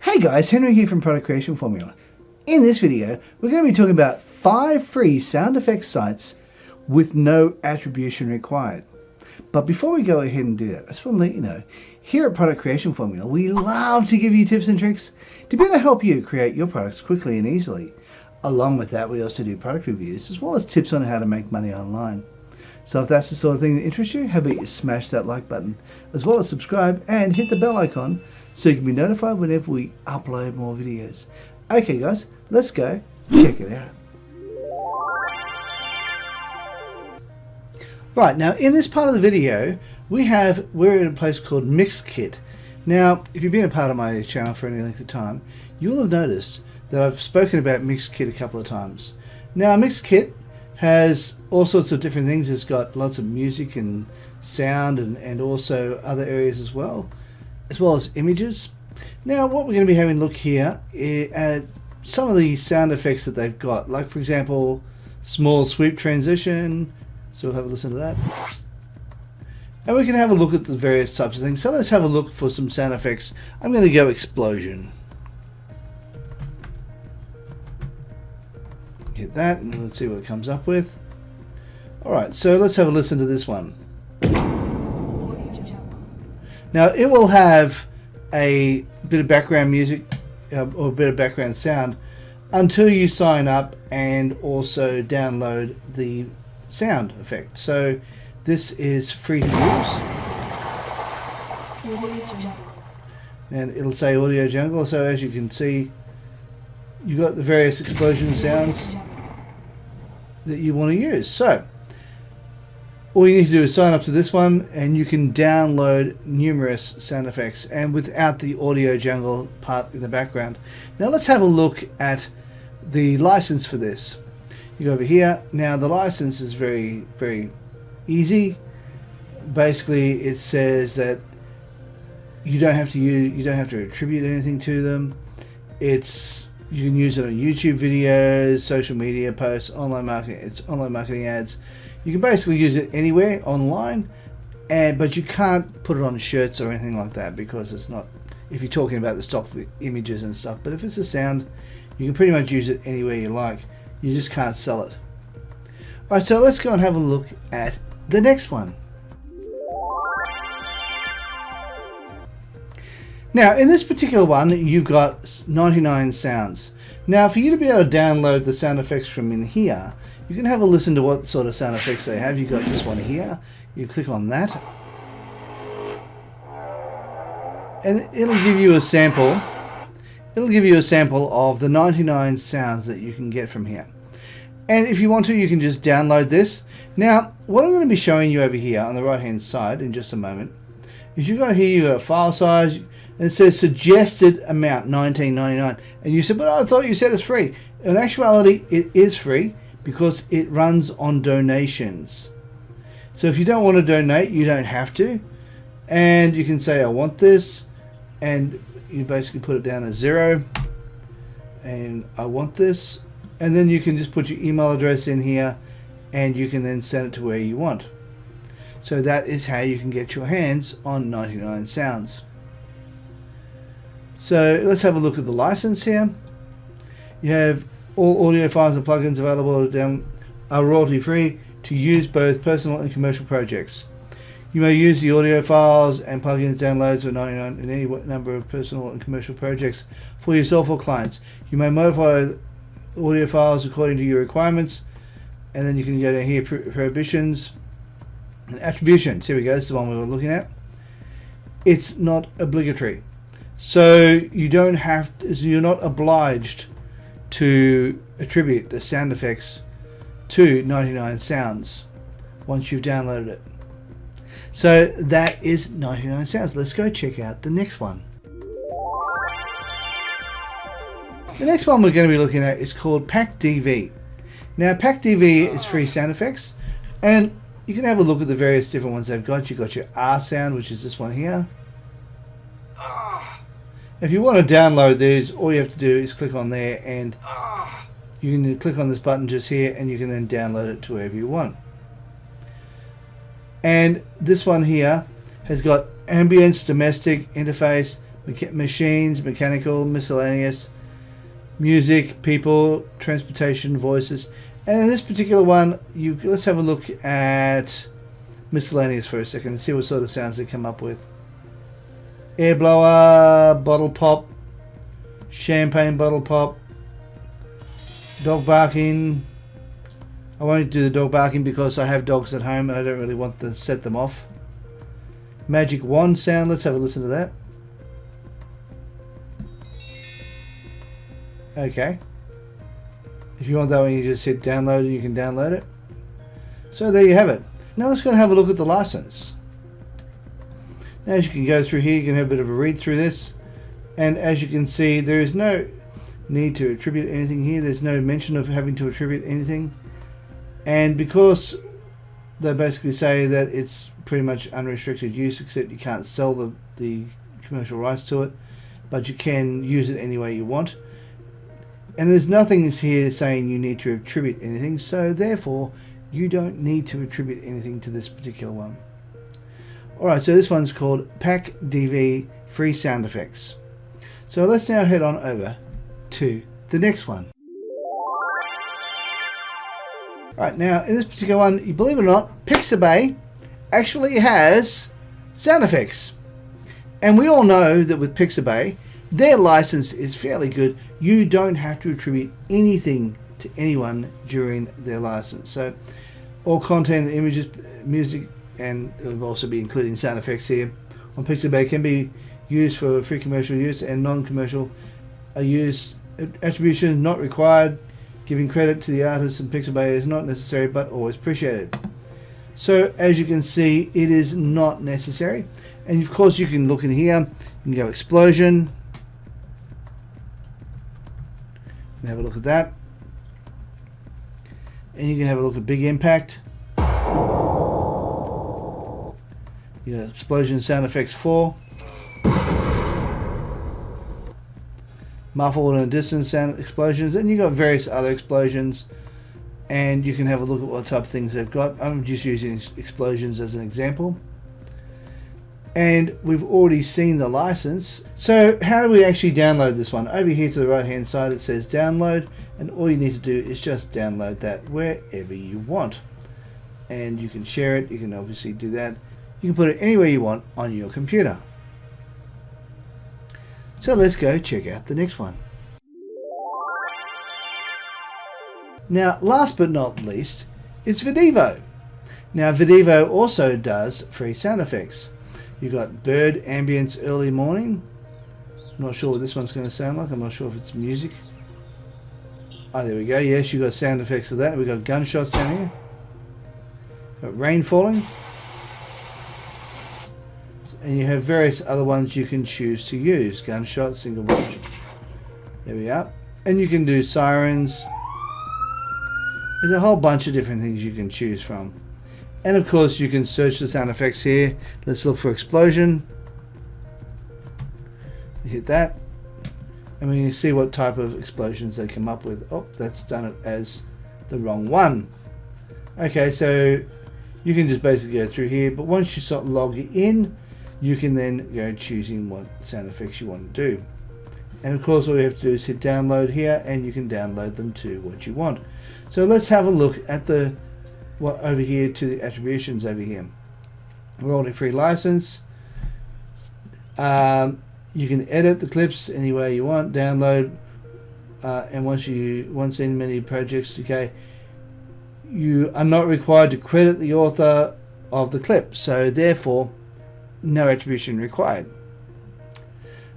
Hey guys, Henry here from Product Creation Formula. In this video, we're going to be talking about 5 free sound effects sites with no attribution required. But before we go ahead and do that, I just want to let you know, here at Product Creation Formula, we love to give you tips and tricks to be able to help you create your products quickly and easily. Along with that, we also do product reviews as well as tips on how to make money online. So if that's the sort of thing that interests you, how about you smash that like button, as well as subscribe and hit the bell icon so you can be notified whenever we upload more videos. Okay guys, let's go check it out. Right, now in this part of the video, we're in a place called Mixkit. Now, if you've been a part of my channel for any length of time, you'll have noticed that I've spoken about Mixkit a couple of times. Now, Mixkit has all sorts of different things. It's got lots of music and sound and also other areas as well as images. Now, what we're going to be having a look here at some of the sound effects that they've got, like for example, small sweep transition. So we'll have a listen to that. And we can have a look at the various types of things. So let's have a look for some sound effects. I'm going to go explosion. Hit that and let's see what it comes up with. Alright, so let's have a listen to this one. Now it will have a bit of background music or a bit of background sound until you sign up and also download the sound effect. So this is free to use, and it'll say Audio Jungle. So as you can see, you've got the various explosion sounds that you want to use. So all you need to do is sign up to this one and you can download numerous sound effects and without the Audio Jungle part in the background. Now let's have a look at the license for this. You go over here. Now the license is very easy. Basically it says that you don't have to attribute anything to them. You can use it on YouTube videos, social media posts, online marketing. It's online marketing ads. You can basically use it anywhere online, but you can't put it on shirts or anything like that because it's not, if you're talking about the stock images and stuff. But if it's a sound, you can pretty much use it anywhere you like. You just can't sell it. Alright, so let's go and have a look at the next one. Now, in this particular one, you've got 99 sounds. Now, for you to be able to download the sound effects from in here, you can have a listen to what sort of sound effects they have. You've got this one here. You click on that, and it'll give you a sample. It'll give you a sample of the 99 sounds that you can get from here. And if you want to, you can just download this. Now, what I'm going to be showing you over here on the right hand side in just a moment is you've got here, you've got a file size, and it says suggested amount $19.99. And you said, but I thought you said it's free. In actuality, it is free because it runs on donations. So if you don't want to donate, you don't have to. And you can say, I want this. And you basically put it down as 0. And I want this. And then you can just put your email address in here and you can then send it to where you want. So that is how you can get your hands on 99 sounds. So let's have a look at the license here. You have all audio files and plugins available are royalty free to use both personal and commercial projects. You may use the audio files and plugins downloads for 99 in any number of personal and commercial projects for yourself or clients. You may modify audio files according to your requirements, and then you can go down here, prohibitions and attributions. Here we go, this is the one we were looking at. It's not obligatory. So you're not obliged to attribute the sound effects to 99 sounds once you've downloaded it. So that is 99 sounds. Let's go check out the next one. The next one we're going to be looking at is called PackDV. Now PackDV is free sound effects, and you can have a look at the various different ones they've got. You've got your R sound, which is this one here. If you want to download these, all you have to do is click on there, and you can click on this button just here, and you can then download it to wherever you want. And this one here has got ambience, domestic, interface, machines, mechanical, miscellaneous, music, people, transportation, voices. And in this particular one, let's have a look at miscellaneous for a second and see what sort of sounds they come up with. Air blower, bottle pop, champagne bottle pop, dog barking. I won't do the dog barking because I have dogs at home and I don't really want to set them off. Magic wand sound, let's have a listen to that. Okay. If you want that one, you just hit download and you can download it. So there you have it. Now let's go and have a look at the license. Now as you can go through here, you can have a bit of a read through this. And as you can see, there is no need to attribute anything here. There's no mention of having to attribute anything. And because they basically say that it's pretty much unrestricted use, except you can't sell the commercial rights to it, but you can use it any way you want. And there's nothing here saying you need to attribute anything, so therefore you don't need to attribute anything to this particular one. Alright, so this one's called Pack DV Free Sound Effects. So let's now head on over to the next one. Alright, now in this particular one, you believe it or not, Pixabay actually has sound effects. And we all know that with Pixabay, their license is fairly good. You don't have to attribute anything to anyone during their license. So all content, images, music, and it will also be including sound effects here on Pixabay can be used for free commercial use, and non-commercial are used. Attribution not required. Giving credit to the artists in Pixabay is not necessary but always appreciated. So as you can see, it is not necessary. And of course you can look in here, you can go explosion and have a look at that. And you can have a look at big impact. You got explosion sound effects 4. Muffled and distance sound explosions, and you got various other explosions, and you can have a look at what type of things they've got. I'm just using explosions as an example. And we've already seen the license. So how do we actually download this one? Over here to the right hand side it says download, and all you need to do is just download that wherever you want. And you can share it, you can obviously do that. You can put it anywhere you want on your computer. So let's go check out the next one. Now last but not least, it's Videvo. Now Videvo also does free sound effects. You've got bird, ambience, early morning. I'm not sure what this one's going to sound like. I'm not sure if it's music. Oh, there we go. Yes, you've got sound effects of that. We've got gunshots down here. Got rain falling. And you have various other ones you can choose to use. Gunshot, single watch. There we are. And you can do sirens. There's a whole bunch of different things you can choose from. And of course you can search the sound effects here. Let's look for explosion. Hit that. And we can see what type of explosions they come up with. Oh, that's done it as the wrong one. Okay, so you can just basically go through here. But once you sort of log in, you can then go choosing what sound effects you want to do. And of course all you have to do is hit download here, and you can download them to what you want. So let's have a look at the over here to the attributions over here. Royalty free license. You can edit the clips any way you want, download, and once in many projects, okay, you are not required to credit the author of the clip, so therefore no attribution required.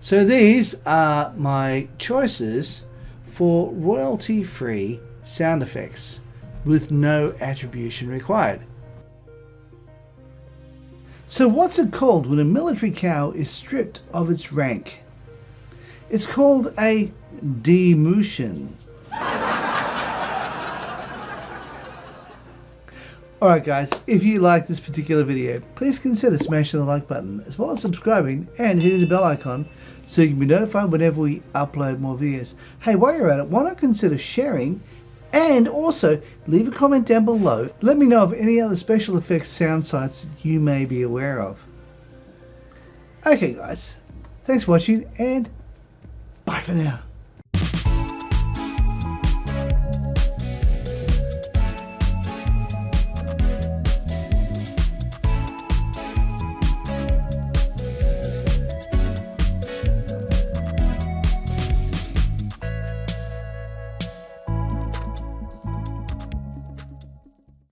So these are my choices for royalty free sound effects with no attribution required. So what's it called when a military cow is stripped of its rank? It's called a demotion. Alright guys, if you like this particular video, please consider smashing the like button as well as subscribing and hitting the bell icon so you can be notified whenever we upload more videos. Hey, while you're at it, why not consider sharing, and also leave a comment down below. Let me know of any other special effects sound sites you may be aware of. Okay guys, Thanks for watching, and bye for now.